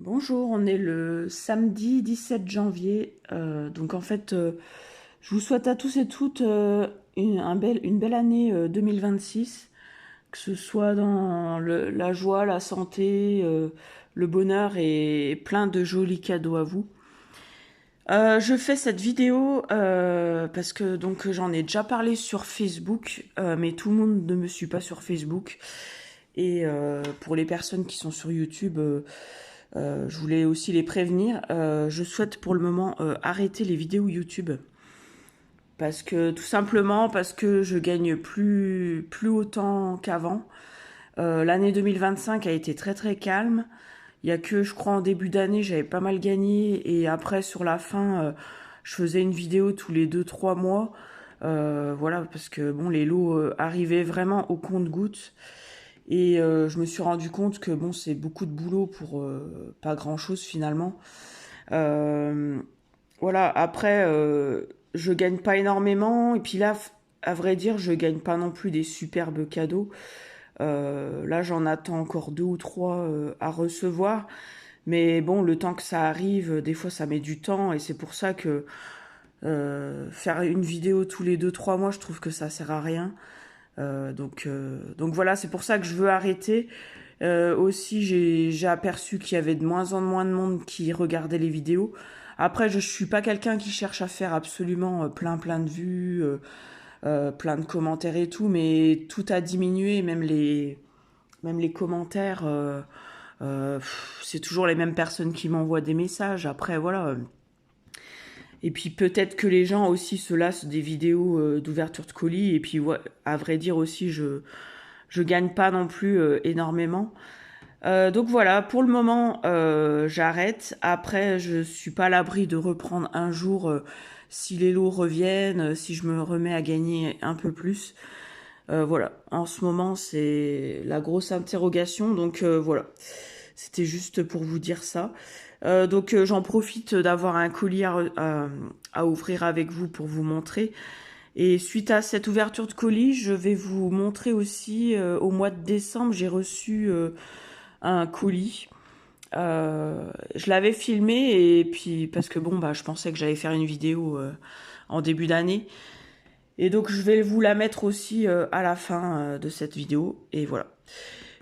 Bonjour, on est le samedi 17 janvier. Donc en fait, je vous souhaite à tous et toutes une belle année 2026, que ce soit dans la joie, la santé, le bonheur et plein de jolis cadeaux à vous. Je fais cette vidéo parce que donc j'en ai déjà parlé sur Facebook, mais tout le monde ne me suit pas sur Facebook. Et pour les personnes qui sont sur YouTube, je voulais aussi les prévenir. Je souhaite pour le moment arrêter les vidéos YouTube. Parce que tout simplement parce que je gagne plus autant qu'avant. L'année 2025 a été très très calme. Il y a que, je crois, en début d'année, j'avais pas mal gagné. Et après, sur la fin, je faisais une vidéo tous les 2 3 mois. Voilà, parce que bon, les lots arrivaient vraiment au compte-gouttes. Et je me suis rendu compte que bon, c'est beaucoup de boulot pour pas grand-chose finalement. Euh, voilà, après, je gagne pas énormément. Et puis là, à vrai dire, je gagne pas non plus des superbes cadeaux. Là, j'en attends encore 2 ou 3 à recevoir. Mais bon, le temps que ça arrive, des fois, ça met du temps. Et c'est pour ça que faire une vidéo tous les 2 3 mois, je trouve que ça sert à rien. Donc voilà, c'est pour ça que je veux arrêter. Aussi, j'ai aperçu qu'il y avait de moins en moins de monde qui regardait les vidéos. Après, je suis pas quelqu'un qui cherche à faire absolument plein de vues, plein de commentaires et tout, mais tout a diminué, même les commentaires. C'est toujours les mêmes personnes qui m'envoient des messages. Après, voilà. Et puis peut-être que les gens aussi se lassent des vidéos d'ouverture de colis. Et puis, ouais, à vrai dire aussi, je gagne pas non plus énormément. Donc voilà, pour le moment, j'arrête. Après, je suis pas à l'abri de reprendre un jour si les lots reviennent, si je me remets à gagner un peu plus. Voilà, en ce moment, c'est la grosse interrogation. Donc voilà, c'était juste pour vous dire ça. Donc j'en profite d'avoir un colis à ouvrir avec vous pour vous montrer. Et suite à cette ouverture de colis, je vais vous montrer aussi, au mois de décembre, j'ai reçu un colis. Je l'avais filmé et puis parce que bon, bah, je pensais que j'allais faire une vidéo en début d'année. Et donc je vais vous la mettre aussi à la fin de cette vidéo. Et voilà.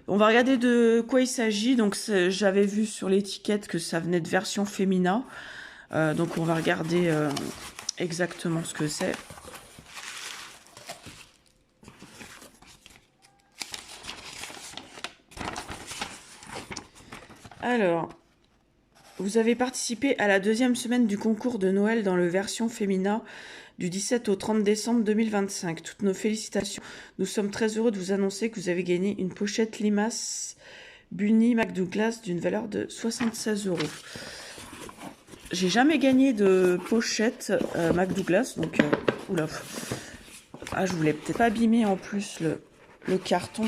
On va regarder de quoi il s'agit. Donc j'avais vu sur l'étiquette que ça venait de version Femina. Donc on va regarder exactement ce que c'est. Alors, vous avez participé à la 2e semaine du concours de Noël dans le version Femina du 17 au 30 décembre 2025. Toutes nos félicitations. Nous sommes très heureux de vous annoncer que vous avez gagné une pochette Limace Bunny McDouglas d'une valeur de 76 euros. J'ai jamais gagné de pochette McDouglas, donc oula. Ah, je voulais peut-être pas abîmer en plus le carton,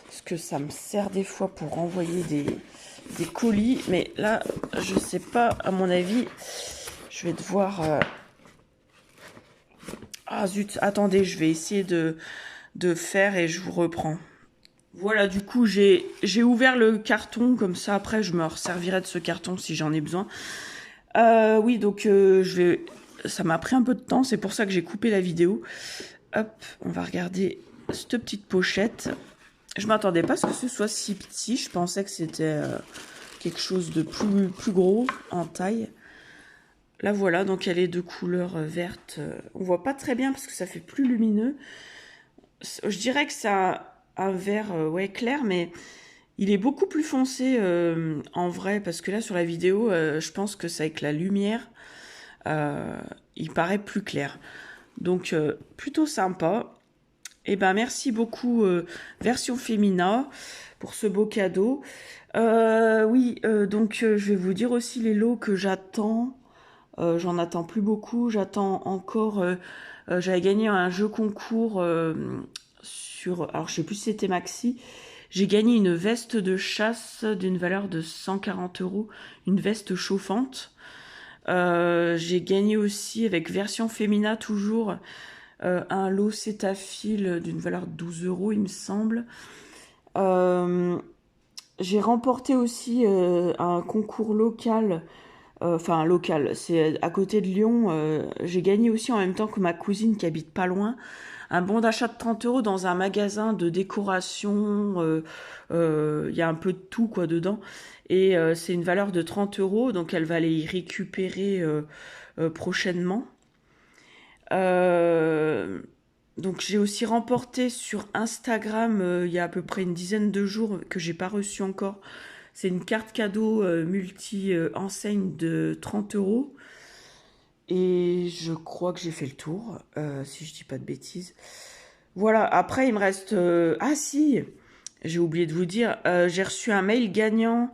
parce que ça me sert des fois pour renvoyer des colis, mais là, je sais pas, à mon avis, je vais devoir... Ah zut, attendez, je vais essayer de faire et je vous reprends. Voilà, du coup, j'ai ouvert le carton, comme ça, après, je me resservirai de ce carton si j'en ai besoin. Oui, donc, ça m'a pris un peu de temps, c'est pour ça que j'ai coupé la vidéo. Hop, on va regarder cette petite pochette. Je m'attendais pas à ce que ce soit si petit, je pensais que c'était quelque chose de plus gros en taille. Là voilà, donc elle est de couleur verte. On voit pas très bien parce que ça fait plus lumineux. Je dirais que c'est un vert ouais, clair, mais il est beaucoup plus foncé en vrai, parce que là sur la vidéo, je pense que c'est avec la lumière, il paraît plus clair. Donc plutôt sympa. Et ben merci beaucoup version Femina pour ce beau cadeau. Oui, donc je vais vous dire aussi les lots que j'attends. J'en attends plus beaucoup. J'attends encore. J'avais gagné un jeu concours sur. Alors je sais plus si c'était Maxi. J'ai gagné une veste de chasse d'une valeur de 140 euros, une veste chauffante. J'ai gagné aussi avec version Femina toujours un lot Cétafil d'une valeur de 12 euros, il me semble. J'ai remporté aussi un concours local, enfin local, c'est à côté de Lyon. J'ai gagné aussi en même temps que ma cousine qui habite pas loin, un bon d'achat de 30 € dans un magasin de décoration. Il y a un peu de tout quoi dedans. Et c'est une valeur de 30 €, donc elle va aller y récupérer prochainement. Euh, donc j'ai aussi remporté sur Instagram il y a à peu près une dizaine de jours que j'ai pas reçu encore. C'est une carte cadeau multi-enseigne de 30 €. Et je crois que j'ai fait le tour, si je dis pas de bêtises. Voilà, après il me reste... Ah si, j'ai oublié de vous dire, j'ai reçu un mail gagnant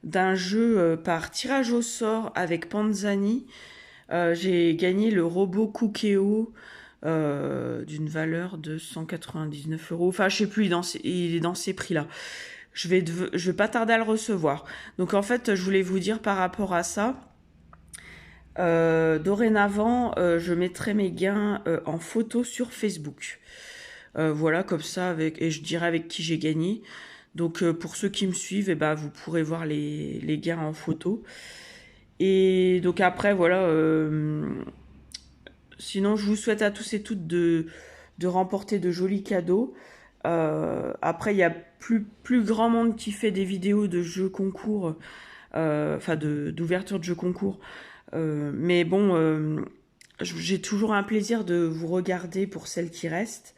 d'un jeu par tirage au sort avec Panzani. J'ai gagné le robot Cookéo d'une valeur de 199 €. Enfin, je sais plus, il est dans ces prix-là. Je vais pas tarder à le recevoir. Donc en fait, je voulais vous dire par rapport à ça, dorénavant, je mettrai mes gains en photo sur Facebook. Voilà, comme ça, et je dirai avec qui j'ai gagné. Donc pour ceux qui me suivent, eh ben, vous pourrez voir les gains en photo. Et donc après, voilà. Sinon, je vous souhaite à tous et toutes de remporter de jolis cadeaux. Après, il y a plus grand monde qui fait des vidéos de jeux concours, enfin d'ouverture de jeux concours. Mais bon, j'ai toujours un plaisir de vous regarder pour celles qui restent.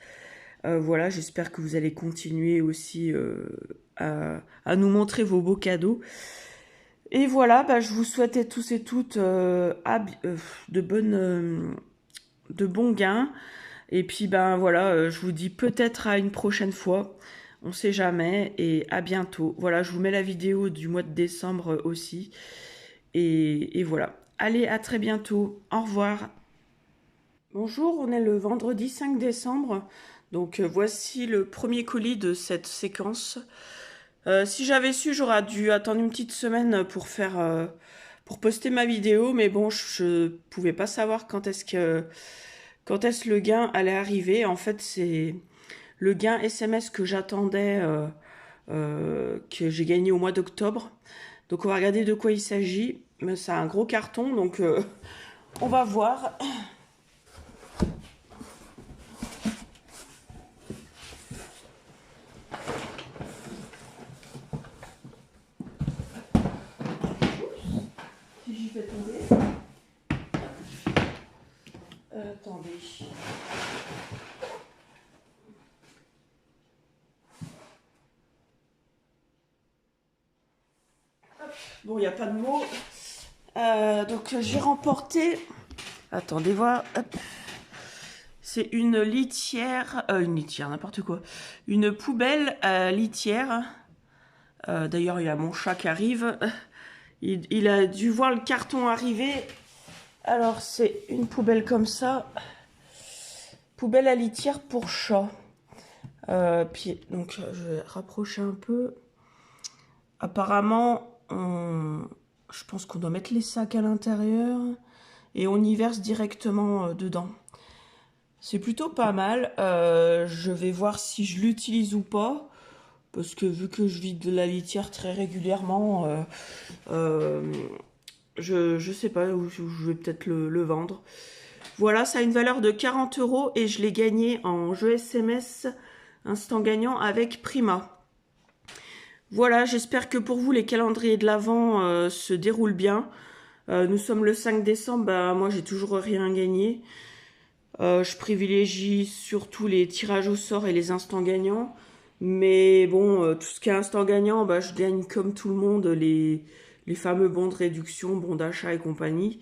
Voilà, j'espère que vous allez continuer aussi à nous montrer vos beaux cadeaux. Et voilà, bah, je vous souhaite à tous et toutes de de bons gains. Et puis ben voilà, je vous dis peut-être à une prochaine fois. On sait jamais. Et à bientôt. Voilà, je vous mets la vidéo du mois de décembre aussi. Et voilà. Allez, à très bientôt. Au revoir. Bonjour, on est le vendredi 5 décembre. Donc voici le premier colis de cette séquence. Si j'avais su, j'aurais dû attendre une petite semaine pour poster ma vidéo, mais bon, je pouvais pas savoir quand est-ce le gain allait arriver. En fait, c'est le gain SMS que j'attendais, que j'ai gagné au mois d'octobre. Donc on va regarder de quoi il s'agit. Mais c'est un gros carton, donc on va voir. Si j'y fais tomber. Attendez. Bon, il n'y a pas de mots. Donc j'ai remporté. Attendez voir. C'est une litière, n'importe quoi. Une poubelle litière. D'ailleurs, il y a mon chat qui arrive. Il a dû voir le carton arriver. Alors, c'est une poubelle comme ça. Poubelle à litière pour chat. Puis, donc, je vais rapprocher un peu. Apparemment, je pense qu'on doit mettre les sacs à l'intérieur. Et on y verse directement dedans. C'est plutôt pas mal. Je vais voir si je l'utilise ou pas. Parce que vu que je vide la litière très régulièrement, je sais pas, je vais peut-être le vendre. Voilà, ça a une valeur de 40 € et je l'ai gagné en jeu SMS instant gagnant avec Prima. Voilà, j'espère que pour vous les calendriers de l'Avent se déroulent bien. Nous sommes le 5 décembre, bah, moi j'ai toujours rien gagné. Je privilégie surtout les tirages au sort et les instants gagnants. Mais bon, tout ce qui est instant gagnant, bah, je gagne comme tout le monde les fameux bons de réduction, bons d'achat et compagnie.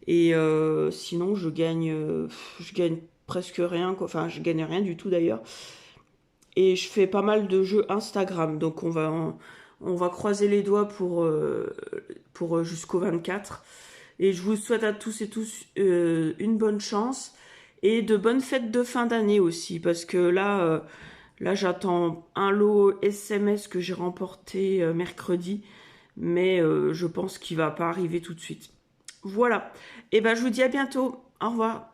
Et sinon, je gagne presque rien, quoi. Enfin, je gagne rien du tout d'ailleurs. Et je fais pas mal de jeux Instagram, donc on va croiser les doigts pour jusqu'au 24. Et je vous souhaite à tous et tous une bonne chance et de bonnes fêtes de fin d'année aussi, parce que là j'attends un lot SMS que j'ai remporté mercredi, mais je pense qu'il va pas arriver tout de suite. Voilà. Et ben je vous dis à bientôt. Au revoir.